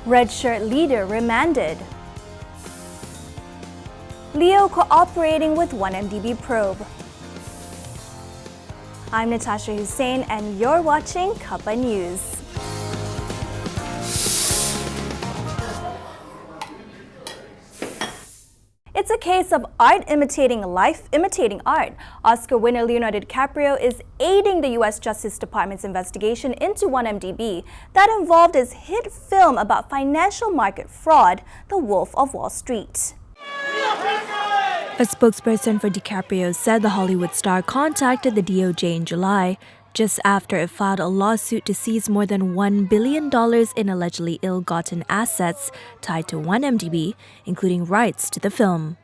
Red shirt leader remanded. Leo cooperating with 1MDB probe. I'm Natasha Hussain and you're watching Cuppa News. It's a case of art imitating life, imitating art. Oscar winner Leonardo DiCaprio is aiding the U.S. Justice Department's investigation into 1MDB that involved his hit film about financial market fraud, The Wolf of Wall Street. A spokesperson for DiCaprio said the Hollywood star contacted the DOJ in July, just after it filed a lawsuit to seize more than $1 billion in allegedly ill-gotten assets tied to 1MDB, including rights to the film.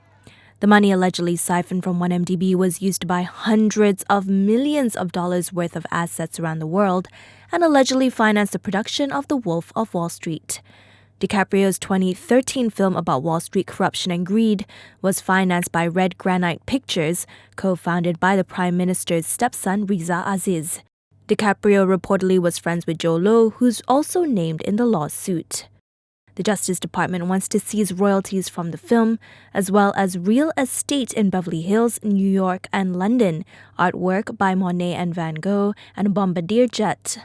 The money allegedly siphoned from 1MDB was used to buy hundreds of millions of dollars worth of assets around the world and allegedly financed the production of The Wolf of Wall Street. DiCaprio's 2013 film about Wall Street corruption and greed was financed by Red Granite Pictures, co-founded by the Prime Minister's stepson Riza Aziz. DiCaprio reportedly was friends with Joe Low, who's also named in the lawsuit. The Justice Department wants to seize royalties from the film, as well as real estate in Beverly Hills, New York, and London, artwork by Monet and Van Gogh, and a bombardier jet.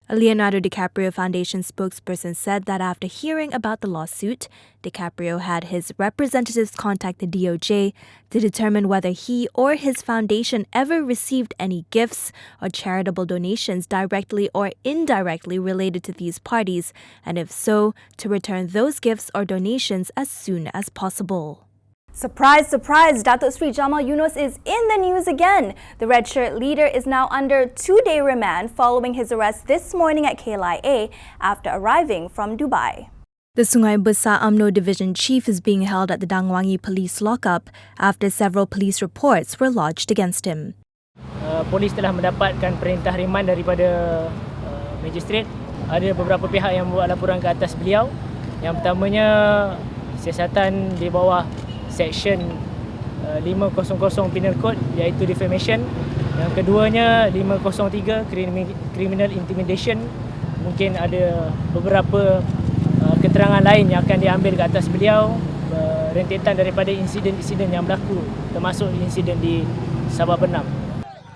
A Leonardo DiCaprio Foundation spokesperson said that after hearing about the lawsuit, DiCaprio had his representatives contact the DOJ to determine whether he or his foundation ever received any gifts or charitable donations directly or indirectly related to these parties, and if so, to return those gifts or donations as soon as possible. Surprise, surprise, Datuk Sri Jamal Yunos is in the news again. The red shirt leader is now under 2-day remand following his arrest this morning at KLIA after arriving from Dubai. The Sungai Besar UMNO Division Chief is being held at the Dangwangi Police Lockup after several police reports were lodged against him. Polis telah mendapatkan perintah riman daripada magistrate. Ada beberapa pihak yang buat laporan ke atas beliau. Yang pertamanya siasatan di bawah Section 500 Penal Code iaitu defamation. Yang keduanya 503 criminal intimidation. Mungkin ada beberapa keterangan lain yang akan diambil ke atas beliau rentetan daripada insiden-insiden yang berlaku, termasuk insiden di Sabak Bernam.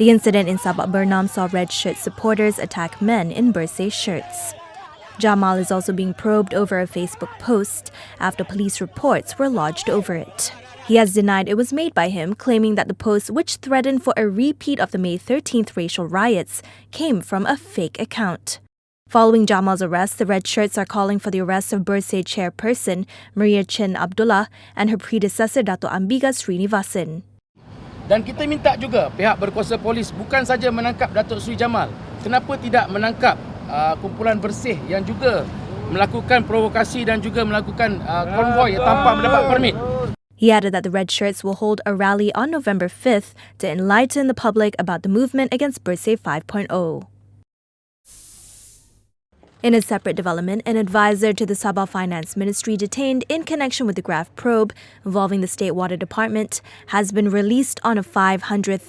The incident in Sabak Bernam saw red shirt supporters attack men in birthday shirts. Jamal is also being probed over a Facebook post after police reports were lodged over it. He has denied it was made by him, claiming that the post, which threatened for a repeat of the May 13th racial riots, came from a fake account. Following Jamal's arrest, the red shirts are calling for the arrest of Bersih chairperson Maria Chin Abdullah and her predecessor Dato' Ambiga Srinivasan. Dan kita minta juga pihak berkuasa polis bukan saja menangkap Datuk Sri Jamal, kenapa tidak menangkap kumpulan Bersih yang juga melakukan provokasi dan juga melakukan konvoi tanpa mendapat permit. He added that the red shirts will hold a rally on November 5th to enlighten the public about the movement against Bersih 5.0. In a separate development, an advisor to the Sabah Finance Ministry detained in connection with the graft probe involving the State Water Department has been released on a 500,000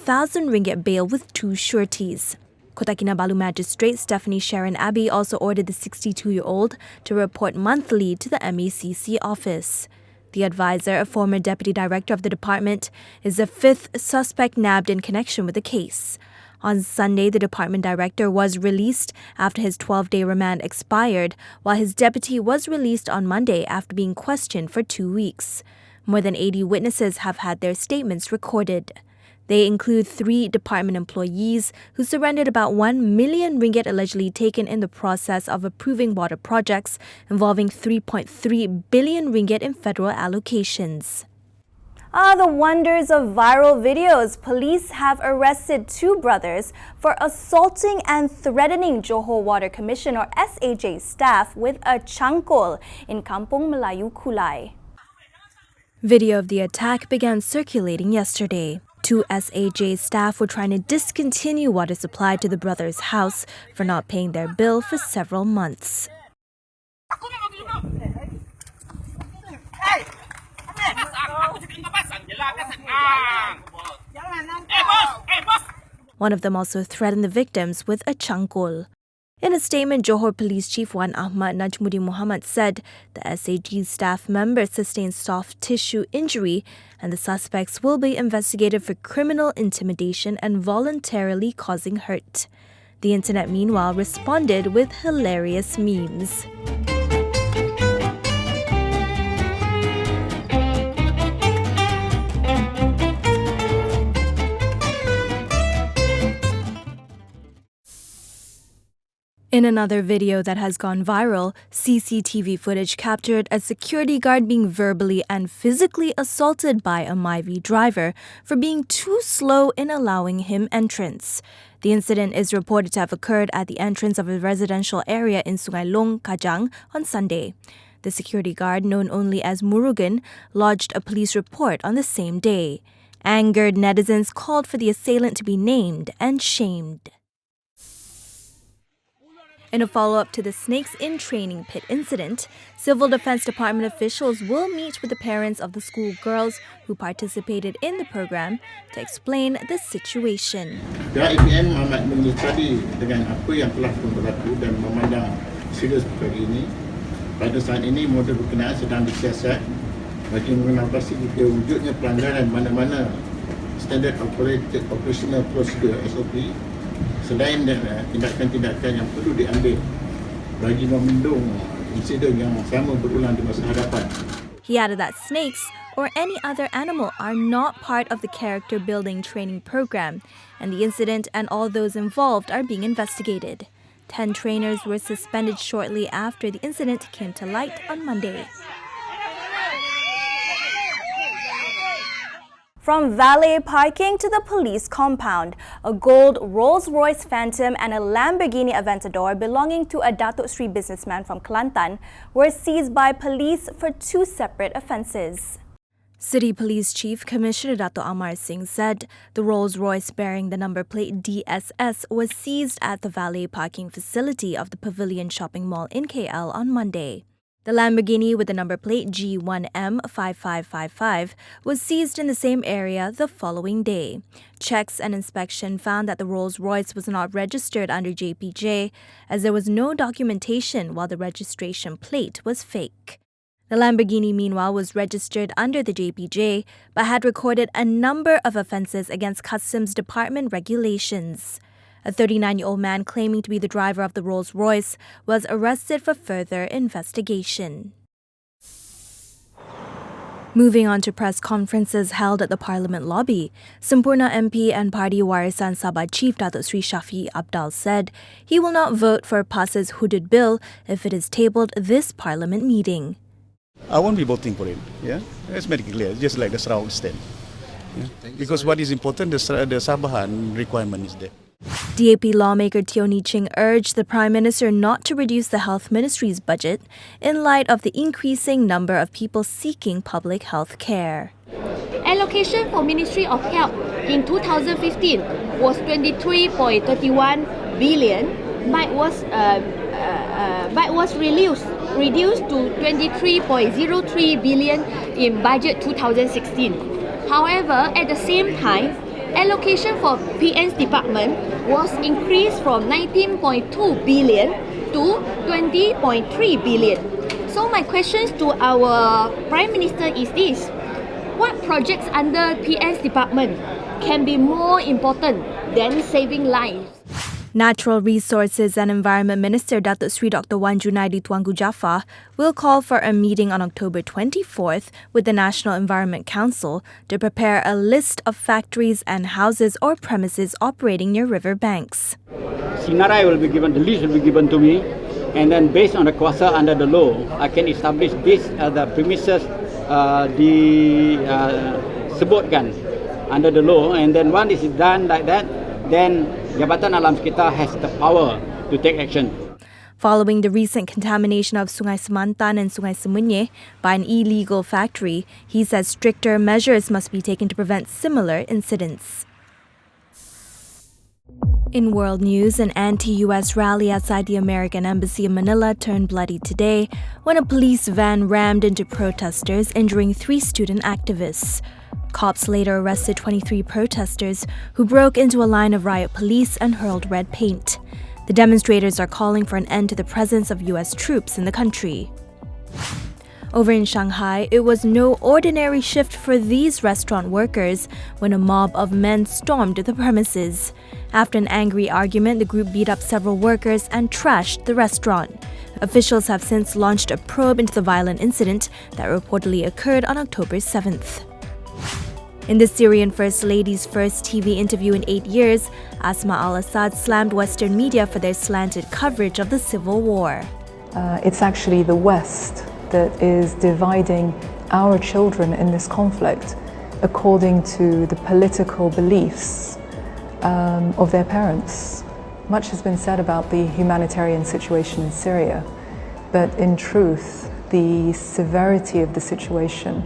ringgit bail with 2 sureties. Kota Kinabalu Magistrate Stephanie Sharon Abbey also ordered the 62-year-old to report monthly to the MECC office. The advisor, a former deputy director of the department, is the 5th suspect nabbed in connection with the case. On Sunday, the department director was released after his 12-day remand expired, while his deputy was released on Monday after being questioned for 2 weeks. More than 80 witnesses have had their statements recorded. They include 3 department employees who surrendered about 1 million ringgit allegedly taken in the process of approving water projects involving 3.3 billion ringgit in federal allocations. The wonders of viral videos. Police have arrested 2 brothers for assaulting and threatening Johor Water Commission or SAJ staff with a cangkul in Kampung Melayu Kulai. Video of the attack began circulating yesterday. 2 SAJ staff were trying to discontinue water supply to the brothers' house for not paying their bill for several months. One of them also threatened the victims with a cangkul. In a statement, Johor Police Chief Wan Ahmad Najmuddin Muhammad said the SAG staff member sustained soft tissue injury and the suspects will be investigated for criminal intimidation and voluntarily causing hurt. The internet, meanwhile, responded with hilarious memes. In another video that has gone viral, CCTV footage captured a security guard being verbally and physically assaulted by a Myvi driver for being too slow in allowing him entrance. The incident is reported to have occurred at the entrance of a residential area in Sungai Long, Kajang on Sunday. The security guard, known only as Murugan, lodged a police report on the same day. Angered netizens called for the assailant to be named and shamed. In a follow-up to the Snakes in Training Pit incident, Civil Defense Department officials will meet with the parents of the school girls who participated in the program to explain the situation. Pihak APM amat menyesali dengan apa yang telah pun berlaku dan memandang serius perkara ini. Pada saat ini, model berkenaan sedang disiasat bagi mengatasi wujudnya pelanggaran mana-mana Standard Operational Procedure SOP selain tindakan-tindakan yang perlu diambil bagi membendung insiden yang sama berulang di masa hadapan. He added that snakes or any other animal are not part of the character building training program, and the incident and all those involved are being investigated. 10 trainers were suspended shortly after the incident came to light on Monday. From valet parking to the police compound, a gold Rolls-Royce Phantom and a Lamborghini Aventador belonging to a Datuk Sri businessman from Kelantan were seized by police for 2 separate offences. City Police Chief Commissioner Dato' Amar Singh said the Rolls-Royce bearing the number plate DSS was seized at the valet parking facility of the Pavilion Shopping Mall in KL on Monday. The Lamborghini with the number plate G1M5555 was seized in the same area the following day. Checks and inspection found that the Rolls-Royce was not registered under JPJ as there was no documentation while the registration plate was fake. The Lamborghini, meanwhile, was registered under the JPJ but had recorded a number of offences against Customs Department regulations. A 39-year-old man claiming to be the driver of the Rolls-Royce was arrested for further investigation. Moving on to press conferences held at the Parliament lobby, Sempurna MP and Party Warisan Sabah Chief Datuk Sri Shafiee Abdal said he will not vote for PAS's hooded bill if it is tabled this Parliament meeting. I won't be voting for it. Yeah, it's very clear. Just like the Sarawak stand. Yeah? Because what is important, the Sabahan requirement is there. DAP lawmaker Teo Nee Ching urged the Prime Minister not to reduce the Health Ministry's budget in light of the increasing number of people seeking public health care. Allocation for Ministry of Health in 2015 was 23.31 billion, but was reduced to 23.03 billion in budget 2016. However, at the same time, allocation for PN's department was increased from 19.2 billion to 20.3 billion. So my questions to our Prime Minister is this: what projects under PN's department can be more important than saving lives? Natural Resources and Environment Minister Datuk Sri Dr. Wan Junaidi Tuanku Jaafar will call for a meeting on October 24th with the National Environment Council to prepare a list of factories and houses or premises operating near river banks. Scenario will be given, the list will be given to me, and then based on the kuasa under the law, I can establish this the premises sebutkan under the law, and then once it is done like that, then Jabatan Alam Sekitar has the power to take action. Following the recent contamination of Sungai Semantan and Sungai Semunyih by an illegal factory, he says stricter measures must be taken to prevent similar incidents. In world news, an anti-US rally outside the American Embassy in Manila turned bloody today when a police van rammed into protesters, injuring 3 student activists. Cops later arrested 23 protesters who broke into a line of riot police and hurled red paint. The demonstrators are calling for an end to the presence of U.S. troops in the country. Over in Shanghai, it was no ordinary shift for these restaurant workers when a mob of men stormed the premises. After an angry argument, the group beat up several workers and trashed the restaurant. Officials have since launched a probe into the violent incident that reportedly occurred on October 7th. In the Syrian First Lady's first TV interview in 8 years, Asma al-Assad slammed Western media for their slanted coverage of the civil war. It's actually the West that is dividing our children in this conflict according to the political beliefs of their parents. Much has been said about the humanitarian situation in Syria, but in truth, the severity of the situation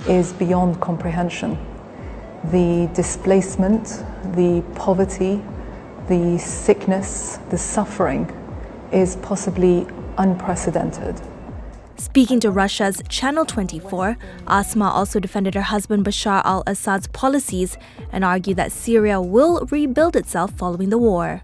is beyond comprehension. The displacement, the poverty, the sickness, the suffering is possibly unprecedented. Speaking to Russia's Channel 24, Asma also defended her husband Bashar al-Assad's policies and argued that Syria will rebuild itself following the war.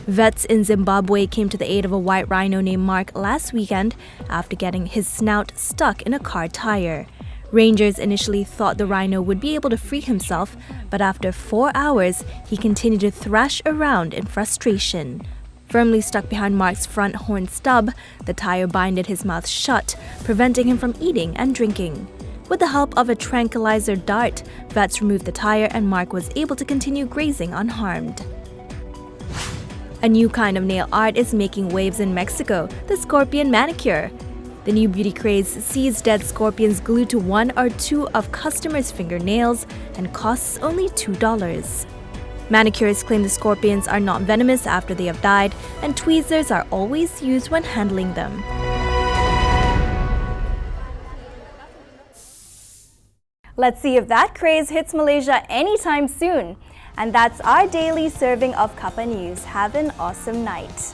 Vets in Zimbabwe came to the aid of a white rhino named Mark last weekend after getting his snout stuck in a car tire. Rangers initially thought the rhino would be able to free himself, but after 4 hours, he continued to thrash around in frustration. Firmly stuck behind Mark's front horn stub, the tire binded his mouth shut, preventing him from eating and drinking. With the help of a tranquilizer dart, vets removed the tire and Mark was able to continue grazing unharmed. A new kind of nail art is making waves in Mexico, the scorpion manicure. The new beauty craze sees dead scorpions glued to 1 or 2 of customers' fingernails and costs only $2. Manicurists claim the scorpions are not venomous after they have died, and tweezers are always used when handling them. Let's see if that craze hits Malaysia anytime soon. And that's our daily serving of Cuppa News. Have an awesome night.